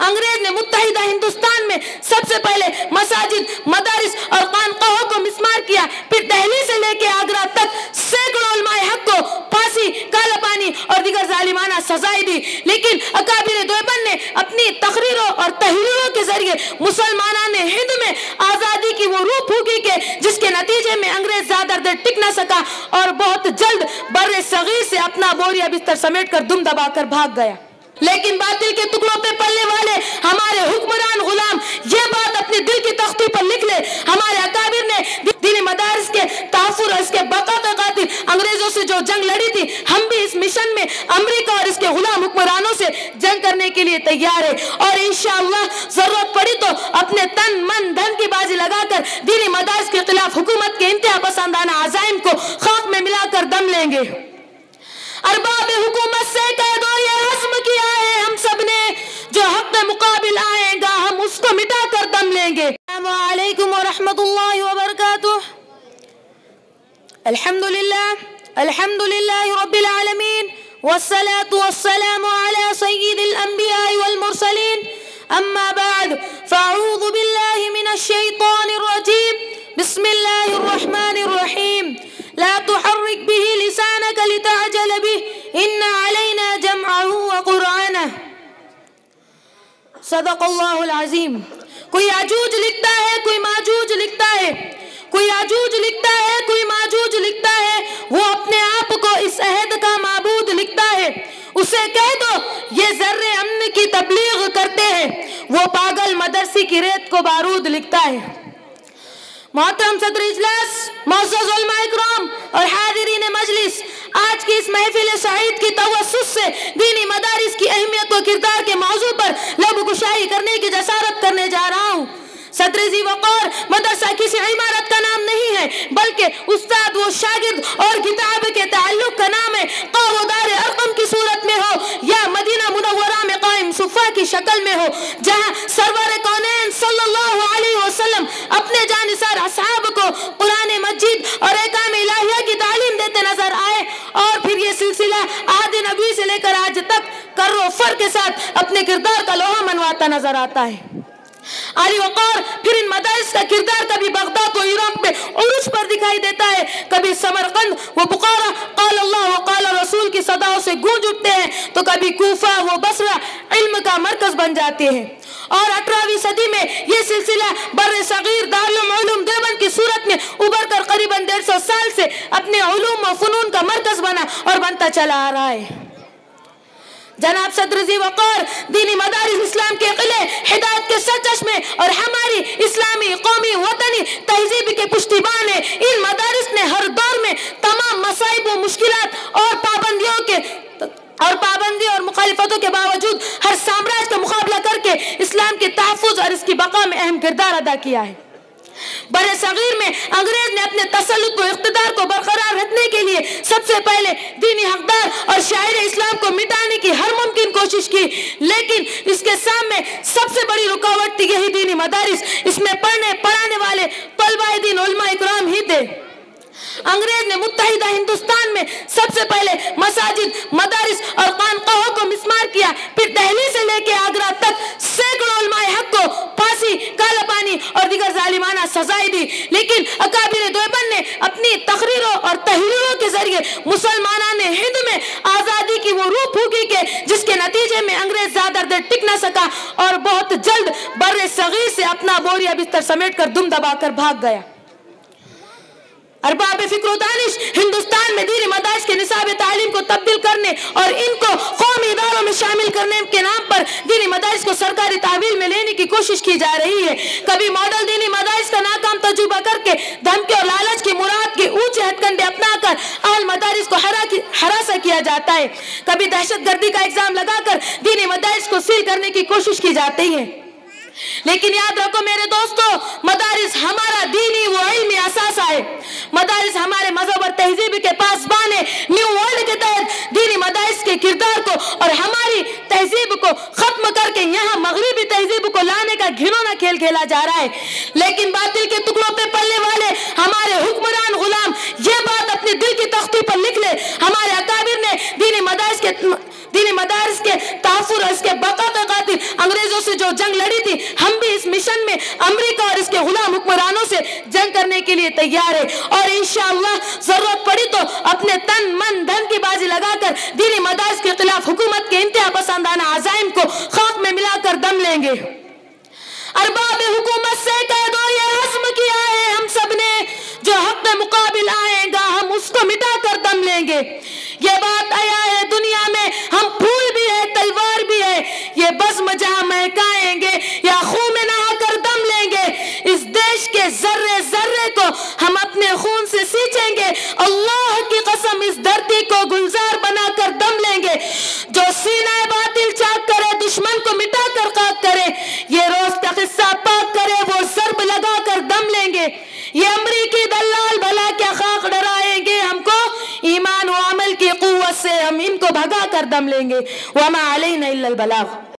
अंग्रेज ने मुत्तहिदा हिंदुस्तान में सबसे पहले मसाजिद, मदारिस और खानकाहों को मिस्मार किया। फिर दिल्ली से लेकर आगरा तक सैकड़ों उलमाए हक को फांसी, काला पानी और दीगर जालिमाना सजाएं दी। लेकिन अकाबिर देवबंद ने अपनी तकरीरों और तहरीरों के जरिए मुसलमानों ने हिंद में आजादी की वो रूह फूकी के जिसके नतीजे में अंग्रेज ज्यादा देर टिक न सका और बहुत जल्द बर्रे सगीर से अपना बोरिया बिस्तर समेट कर दुम दबाकर भाग गया। लेकिन बातिल के टुकड़ों पे पलने वाले हमारे हुक्मरान गुलाम ये बात अपने दिल की तख्ती पर लिख ले, हमारे अकाबिर ने दीनी मदारिस के तहफ़्फ़ुज़ और इसके बका के खातिर अंग्रेजों से जो जंग लड़ी थी, हम भी इस मिशन में अमेरिका और इसके गुलाम हुक्मरानों से जंग करने के लिए तैयार है और इंशाअल्लाह जरूरत पड़ी तो अपने तन मन धन की बाजी लगाकर दीनी मदारिस के खिलाफ हुकूमत के इंतहा पसंदाना अज़ाइम को खाक में मिलाकर दम लेंगे। अरबाब हुकूमत से कह दो ये हज़्म किया है हम सब ने, जो हक के मुकाबिल आएगा हम उसको मिटा कर दम लेंगे। अस्सलामु अलैकुम व रहमतुल्लाहि व बरकातुहू। अल्हम्दुलिल्लाह रब्बिल आलमीन वस्सलातु वस्सलामु अला सय्यिदिल अंबिया'i वल मुरसलीन, अम्मा बाद फ़अऊज़ु बिल्लाहि मिनश शैतानिर रजीम, बिस्मिल्लाहिर रहमानिर रहीम। ला तुहर्रिक बिही लिसानक लितअजल बिही इन्ना अलैना जमअहु व क़ुरआनह। सदक़ल्लाहुल अज़ीम। कोई आजूज लिखता है, कोई माजूज लिखता है, कोई आजूज लिखता है, कोई माजूज लिखता है, वो अपने आप को इस अहद का माबूद लिखता है। उसे कह दो ये ज़र्रे अमन की तबलीग करते हैं, वो पागल मदरसी की रेत को बारूद लिखता है। मोहतरम सदर इजलास, मुअज़्ज़ज़ उलमा इकराम और हाज़िरीन मजलिस, आज की इस महफिल सईद की तवस्सुस से दीनी मदारिस की अहमियत व किरदार के मौजू पर लबगुशाई करने की जसारत करने जा रहा हूँ। सदर ज़ी वक़ार मदरसा किसी इमारत का नाम नहीं है, बल्कि उस्ताद व शागिर्द और किताब के ताल्लुक का नाम है। वो दार अरक़म की सूरत में हो या मदीना मुनव्वरा में कायम सुफ़ा की शक्ल में हो, जहाँ सरवर कौनैन सल्लल्लाहु अलैहि वसल्लम अपने जानिसार असहाब को कुरान मजीद और अहकाम इलाहिया की तालीम देते नजर आए और फिर ये सिलसिला आदि नबी से लेकर आज तक कर्रो फर के साथ अपने किरदार का लोहा मनवाता नजर आता है। आली वक़ार फिर इन मदारिस का किरदार कभी बगदाद व इराक में उरूज पर दिखाई देता है, कभी समरकंद व बुखारा क़ाल अल्लाह व क़ाल रसूल की सदाओं से गूंज उठते हैं, तो कभी कूफा व बसरा इल्म का मरकज बन जाते हैं। और 18वीं सदी में यह सिलसिला बर्रे सगीर दारुल उलूम देवबंद की सूरत में उभर कर करीबन 150 साल से अपने उलूम व फनून का मरकज बना और बनता चला आ रहा है। जनाब सदर ज़ी वक़ार दीनी मदारिस इस्लाम के किले, हिदायत के सरचश्मे और हमारी इस्लामी कौमी वतनी तहजीब के पुष्टिबान है। इन मदारिस ने हर दौर में तमाम मसाइब व मुश्किलात और पाबंदी और मुखालिफतों के बावजूद हर साम्राज्य का मुकाबला करके इस्लाम के तहफ़्फ़ुज़ और इसकी बका में अहम किरदार अदा किया है। बड़े सगीर में अंग्रेज ने अपने तसल्लुत व इक़्तिदार को बरकरार रखने के लिए सबसे पहले दीनी हकदार और शायर इस्लाम को मिटाने की हर मुमकिन कोशिश की, लेकिन इसके सामने सबसे बड़ी रुकावट थी यही दीनी मदारिस। इसमें पढ़ने पढ़ाने वाले तलबाए दीन उलमा इकराम ही थे। अंग्रेज ने मुत्तहिदा हिंदुस्तान में सबसे पहले मसाजिद, मदारिस और खानकाहों को मिस्मार किया। फिर दिल्ली से लेकर आगरा तक सैकड़ों उलमाए हक को फांसी, काला पानी और दीगर जालिमाना सजाएं दी। लेकिन अकाबिर देवबंद ने अपनी तकरीरों और तहरीरों के जरिए मुसलमानों ने हिंद में आजादी की वो रूह फूकी के जिसके नतीजे में अंग्रेज ज्यादा देर टिक न सका और बहुत जल्द बर्रे सगीर से अपना बोरिया बिस्तर समेट कर दुम दबाकर भाग गया। अरबाब फिक्र दानिश हिंदुस्तान में दीनी मदारिस के निसाब तालीम को तब्दील करने और इनको कौमी इदारों में शामिल करने के नाम पर दीनी मदारिस को सरकारी तहवील में लेने की कोशिश की जा रही है। कभी मॉडल दीनी मदारिस का नाकाम तजुर्बा करके धमकी और लालच की मुराद के ऊंचे हथकंडे अपनाकर अहल मदारिस को हरासा किया जाता है। कभी दहशतगर्दी का इल्जाम लगाकर दीनी मदारिस को सील करने की कोशिश की जाती है। लेकिन याद रखो मेरे दोस्तों, मदारिस हमारा दीनी व इल्मी असासा है। मदारिस हमारे मजहब और तहजीब के पासबान है। न्यू वर्ल्ड के तहत दीनी मदारिस के किरदार को और हमारी तहजीब को खत्म करके यहाँ मगरिबी तहजीब को लाने का घिनौना खेल खेला जा रहा है। लेकिन बातिल के टुकड़ों पे पलने वाले हमारे हुक्मरान गुलाम ये बात अपने दिल की तख्ती पर लिख ले, हमारे अकाबिर ने दीनी मदारिस के तहफ़्फ़ुज़ और इसके बका के खातिर अंग्रेजों से जंग लड़ी थी, हम भी इस मिशन में अमेरिका और इसके गुलाम हुक्मरानों से जंग करने के लिए तैयार है। और इंशाअल्लाह जरूरत पड़ी तो अपने तन मन धन की बाजी लगाकर दीनी मदारिस के खिलाफ हुकूमत के इंतहा पसंदाना अज़ाइम को खाक में मिलाकर दम लेंगे। अरबाब हुकूमत से कह दो ये हज़्म किया है हम सब ने, जो हक में मुकाबिल आएगा हम उसको मिटा कर दम लेंगे। ये बात आया है दुनिया में, हम फूल भी है तलवार भी है, ये बज़्म जहां महकाएंगे या खून में नहा कर दम लेंगे। इस देश के जर्रे जर्रे को हम अपने खून से सींचेंगे। अल्लाह की कसम इस धरती को गुलजार बनाकर दम लेंगे। जो सीना बातिल चाक करे, दुश्मन को मिटा कर खाक करे, ये रोज का किस्सा पाक करे, वो ज़र्ब लगा कर दम लेंगे। ये अमरीकी दलाल भला क्या खाक डराएंगे हमको, ईमान व अमल की कुव्वत से हम इनको भगा कर दम लेंगे। वमा अलैना इल्लल बलाग।